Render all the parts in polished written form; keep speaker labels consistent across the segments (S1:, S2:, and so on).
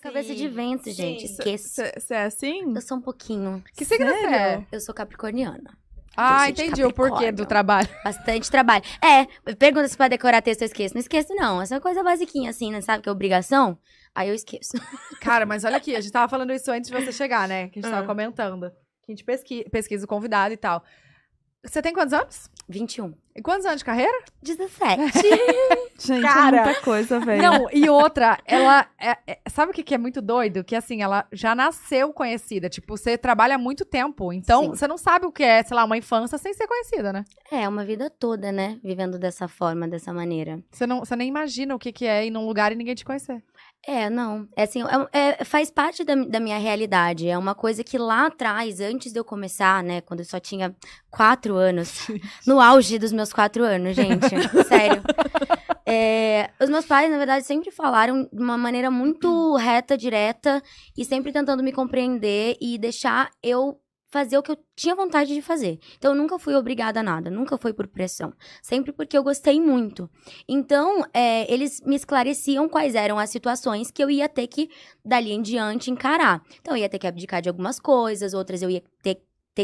S1: Cabeça de vento, gente. Esqueço.
S2: Você é assim?
S1: Eu sou um pouquinho.
S3: Que signo você é?
S1: Eu sou capricorniana.
S3: Ah,
S1: Eu sou de
S3: entendi o porquê do
S1: Capricórnio.
S3: trabalho.
S1: Bastante trabalho. Pergunta se pra decorar texto eu esqueço. Não esqueço, não. Essa é uma coisa basiquinha, assim, né? Sabe que é obrigação? Aí eu esqueço.
S3: Cara, mas olha aqui, a gente tava falando isso antes de você chegar, né? Que a gente tava comentando. Que a gente pesquisa o convidado e tal. Você tem quantos anos?
S1: 21.
S3: E quantos anos de carreira?
S1: 17.
S2: Gente,
S3: Cara,
S2: é muita coisa, velho.
S3: Não, e outra, ela... sabe o que é muito doido? Que assim, ela já nasceu conhecida. Tipo, você trabalha há muito tempo. Então,
S1: Sim.
S3: você não sabe o que é, sei lá, uma infância sem ser conhecida, né?
S1: É, uma vida toda, né? Vivendo dessa forma, dessa maneira.
S3: Você nem imagina o que é ir num lugar e ninguém te conhecer.
S1: Não. É assim, faz parte da minha realidade. É uma coisa que lá atrás, antes de eu começar, né? Quando eu só tinha 4 anos. No auge dos meus 4 anos, gente. Sério. Os meus pais, na verdade, sempre falaram de uma maneira muito reta, direta. E sempre tentando me compreender e deixar eu fazer o que eu tinha vontade de fazer. Então, eu nunca fui obrigada a nada, nunca foi por pressão. Sempre porque eu gostei muito. Então, eles me esclareciam quais eram as situações que eu ia ter que, dali em diante, encarar. Então, eu ia ter que abdicar de algumas coisas, outras eu ia ter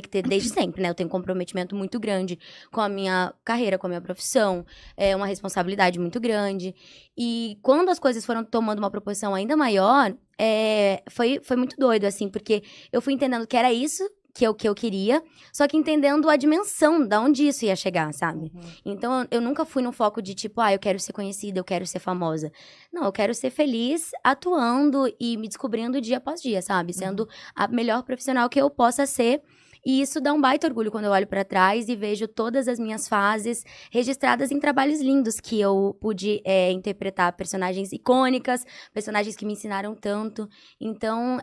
S1: que ter desde sempre, né? Eu tenho um comprometimento muito grande com a minha carreira, com a minha profissão, uma responsabilidade muito grande. E quando as coisas foram tomando uma proporção ainda maior, foi muito doido, assim, porque eu fui entendendo que era isso que eu queria, só que entendendo a dimensão de onde isso ia chegar, sabe? Então, eu nunca fui no foco de tipo, eu quero ser conhecida, eu quero ser famosa. Não, eu quero ser feliz atuando e me descobrindo dia após dia, sabe? Sendo a melhor profissional que eu possa ser. E isso dá um baita orgulho quando eu olho pra trás e vejo todas as minhas fases registradas em trabalhos lindos que eu pude interpretar personagens icônicas, personagens que me ensinaram tanto. Então,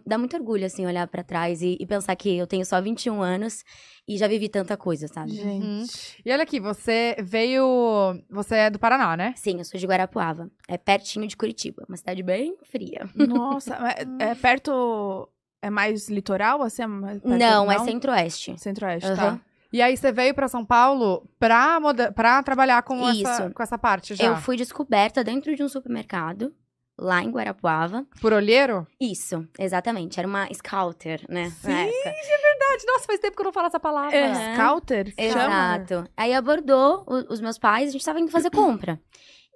S1: dá muito orgulho, assim, olhar pra trás e pensar que eu tenho só 21 anos e já vivi tanta coisa, sabe?
S2: Gente.
S3: E olha aqui, você é do Paraná, né?
S1: Sim, eu sou de Guarapuava. É pertinho de Curitiba, uma cidade bem fria.
S2: Nossa, é perto... É mais litoral, assim?
S1: Não, é centro-oeste.
S2: Centro-oeste,
S1: Uhum.
S2: tá.
S3: E aí você veio pra São Paulo pra trabalhar com
S1: Isso.
S3: essa parte já?
S1: Eu fui descoberta dentro de um supermercado, lá em Guarapuava.
S3: Por olheiro?
S1: Isso, exatamente. Era uma scouter, né?
S3: Sim,
S1: na época.
S3: Verdade. Nossa, faz tempo que eu não falo essa palavra.
S1: Uhum.
S2: Scouter? Chama?
S1: Exato. Aí abordou os meus pais, a gente tava indo fazer compra.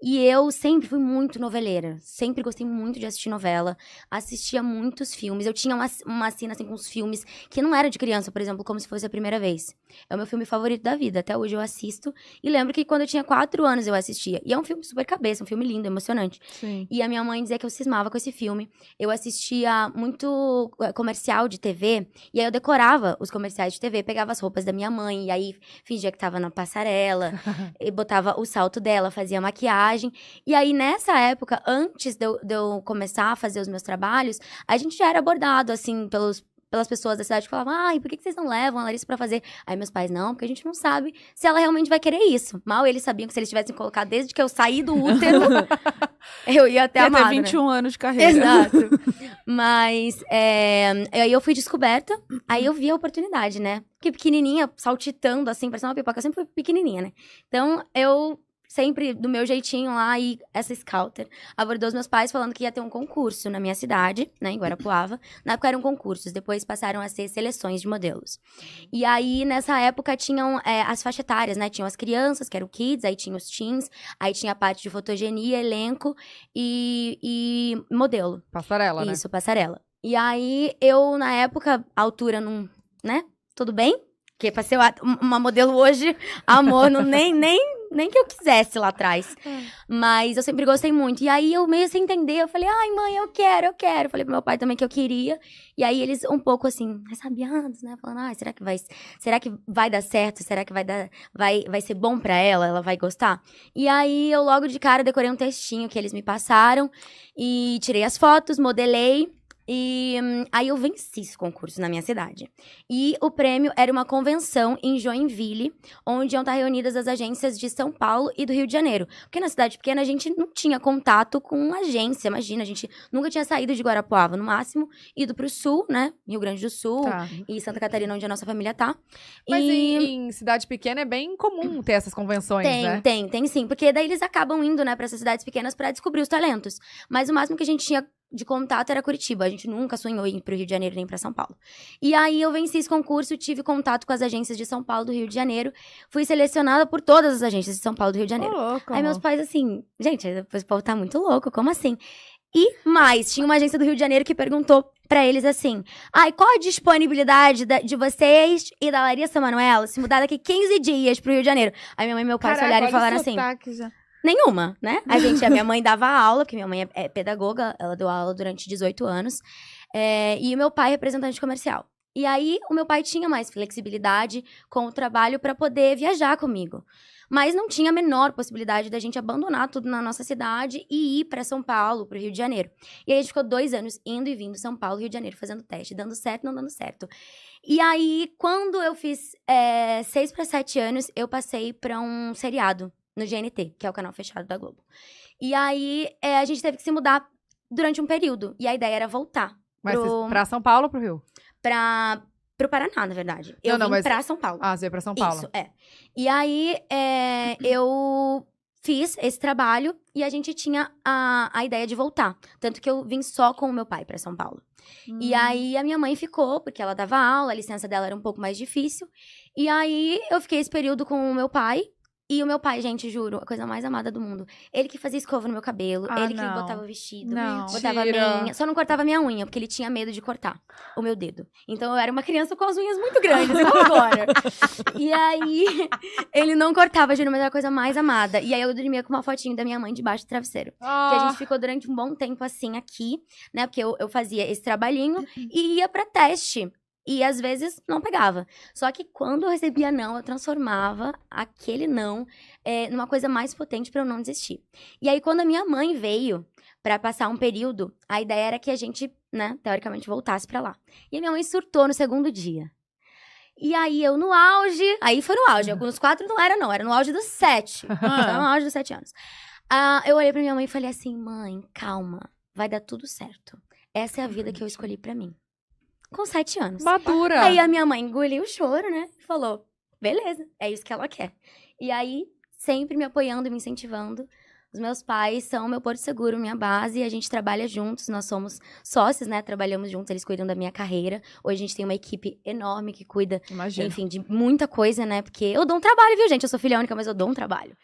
S1: E eu sempre fui muito noveleira. Sempre gostei muito de assistir novela. Assistia muitos filmes. Eu tinha uma cena, assim, com os filmes que não era de criança, por exemplo, como se fosse a primeira vez. É o meu filme favorito da vida. Até hoje eu assisto. E lembro que quando eu tinha 4 anos eu assistia. E é um filme super cabeça, um filme lindo, emocionante.
S2: Sim.
S1: E a minha mãe dizia que eu cismava com esse filme. Eu assistia muito comercial de TV. E aí eu decorava os comerciais de TV. Pegava as roupas da minha mãe. E aí fingia que tava na passarela. E botava o salto dela, fazia maquiagem. E aí, nessa época, antes de eu começar a fazer os meus trabalhos, a gente já era abordado, assim, pelas pessoas da cidade que falavam, por que vocês não levam a Larissa pra fazer? Aí meus pais, não, porque a gente não sabe se ela realmente vai querer isso. Mal eles sabiam que se eles tivessem colocado desde que eu saí do útero, eu ia até a
S2: Ia ter
S1: madre.
S2: 21 anos de carreira.
S1: Exato. Mas, aí eu fui descoberta, aí eu vi a oportunidade, né? Porque pequenininha, saltitando, assim, parecendo uma pipoca, eu sempre fui pequenininha, né? Então, eu sempre do meu jeitinho lá, e essa scouter abordou os meus pais falando que ia ter um concurso na minha cidade, né, em Guarapuava. Na época eram concursos, depois passaram a ser seleções de modelos. E aí, nessa época, tinham as faixas etárias, né, tinham as crianças, que eram kids, aí tinha os teens, aí tinha a parte de fotogenia, elenco e modelo.
S3: Passarela, né?
S1: Isso, passarela. E aí, eu, na época, a altura não, né, tudo bem? Porque pra ser uma modelo hoje, amor, não, nem que eu quisesse lá atrás. Mas eu sempre gostei muito. E aí, eu meio sem entender, eu falei, ai, mãe, eu quero. Falei pro meu pai também que eu queria. E aí, eles um pouco assim, ressabiados, né? Falando, será que vai dar certo? Será que vai ser bom pra ela? Ela vai gostar? E aí, eu logo de cara decorei um textinho que eles me passaram. E tirei as fotos, modelei. E aí eu venci esse concurso na minha cidade. E o prêmio era uma convenção em Joinville, onde iam estar reunidas as agências de São Paulo e do Rio de Janeiro. Porque na cidade pequena a gente não tinha contato com agência, imagina, a gente nunca tinha saído de Guarapuava, no máximo ido pro sul, né, Rio Grande do Sul e Santa Catarina, onde a nossa família tá.
S3: Mas em cidade pequena é bem comum ter essas convenções, né?
S1: Tem sim, porque daí eles acabam indo, né, pra essas cidades pequenas pra descobrir os talentos. Mas o máximo que a gente tinha de contato era Curitiba. A gente nunca sonhou em ir pro Rio de Janeiro nem pra São Paulo. E aí eu venci esse concurso, tive contato com as agências de São Paulo, do Rio de Janeiro. Fui selecionada por todas as agências de São Paulo, do Rio de
S2: Ô,
S1: Janeiro.
S2: louco,
S1: Aí meus
S2: amor.
S1: pais assim, gente, depois o povo tá muito louco, como assim? E mais, tinha uma agência do Rio de Janeiro que perguntou pra eles assim: ai, qual a disponibilidade de vocês e da Larissa Manoela se mudar daqui 15 dias pro Rio de Janeiro? Aí minha mãe e meu pai se
S2: Caraca,
S1: olharam e
S2: olha o
S1: falaram assim:
S2: sotaque já.
S1: nenhuma, né? A minha mãe dava aula, porque minha mãe é pedagoga, ela deu aula durante 18 anos. E o meu pai é representante comercial. E aí, o meu pai tinha mais flexibilidade com o trabalho pra poder viajar comigo. Mas não tinha a menor possibilidade da gente abandonar tudo na nossa cidade e ir pra São Paulo, pro Rio de Janeiro. E aí, a gente ficou 2 anos indo e vindo São Paulo, Rio de Janeiro, fazendo teste, dando certo, não dando certo. E aí, quando eu fiz 6 para 7 anos, eu passei pra um seriado no GNT, que é o canal fechado da Globo. E aí, a gente teve que se mudar durante um período. E a ideia era voltar
S3: Mas pra São Paulo ou pro Rio?
S1: pro Paraná, na verdade. Eu
S3: Não,
S1: vim
S3: mas-
S1: pra São Paulo.
S3: Ah, você veio pra São Paulo.
S1: Isso, E aí, eu fiz esse trabalho e a gente tinha a ideia de voltar. Tanto que eu vim só com o meu pai pra São Paulo. E aí, a minha mãe ficou, porque ela dava aula, a licença dela era um pouco mais difícil. E aí, eu fiquei esse período com o meu pai. E o meu pai, gente, juro, a coisa mais amada do mundo. Ele que fazia escova no meu cabelo,
S2: Ah,
S1: ele que
S2: não.
S1: botava o vestido,
S2: Não.
S1: botava a
S3: Mentira.
S1: meia. Só não cortava a minha unha, porque ele tinha medo de cortar o meu dedo. Então eu era uma criança com as unhas muito grandes, como agora. E aí, ele não cortava, juro, mas era a coisa mais amada. E aí eu dormia com uma fotinho da minha mãe debaixo do travesseiro. Que a gente ficou durante um bom tempo assim aqui, né? Porque eu fazia esse trabalhinho e ia pra teste. E às vezes não pegava. Só que quando eu recebia não, eu transformava aquele não numa coisa mais potente pra eu não desistir. E aí, quando a minha mãe veio pra passar um período, a ideia era que a gente, né, teoricamente, voltasse pra lá. E a minha mãe surtou no segundo dia. E aí, eu no auge... Aí foi no auge. Nos 4 não era, não. Era no auge dos 7. Tava no auge dos 7 anos. Eu olhei pra minha mãe e falei assim: mãe, calma. Vai dar tudo certo. Essa é a vida que eu escolhi pra mim. Com 7 anos.
S3: Madura.
S1: Aí a minha mãe engoliu o choro, né? E falou: beleza, é isso que ela quer. E aí, sempre me apoiando e me incentivando. Os meus pais são meu porto seguro, minha base. A gente trabalha juntos, nós somos sócios, né? Trabalhamos juntos, eles cuidam da minha carreira. Hoje a gente tem uma equipe enorme que cuida,
S3: Imagina.
S1: enfim, de muita coisa, né? Porque eu dou um trabalho, viu, gente? Eu sou filha única, mas eu dou um trabalho.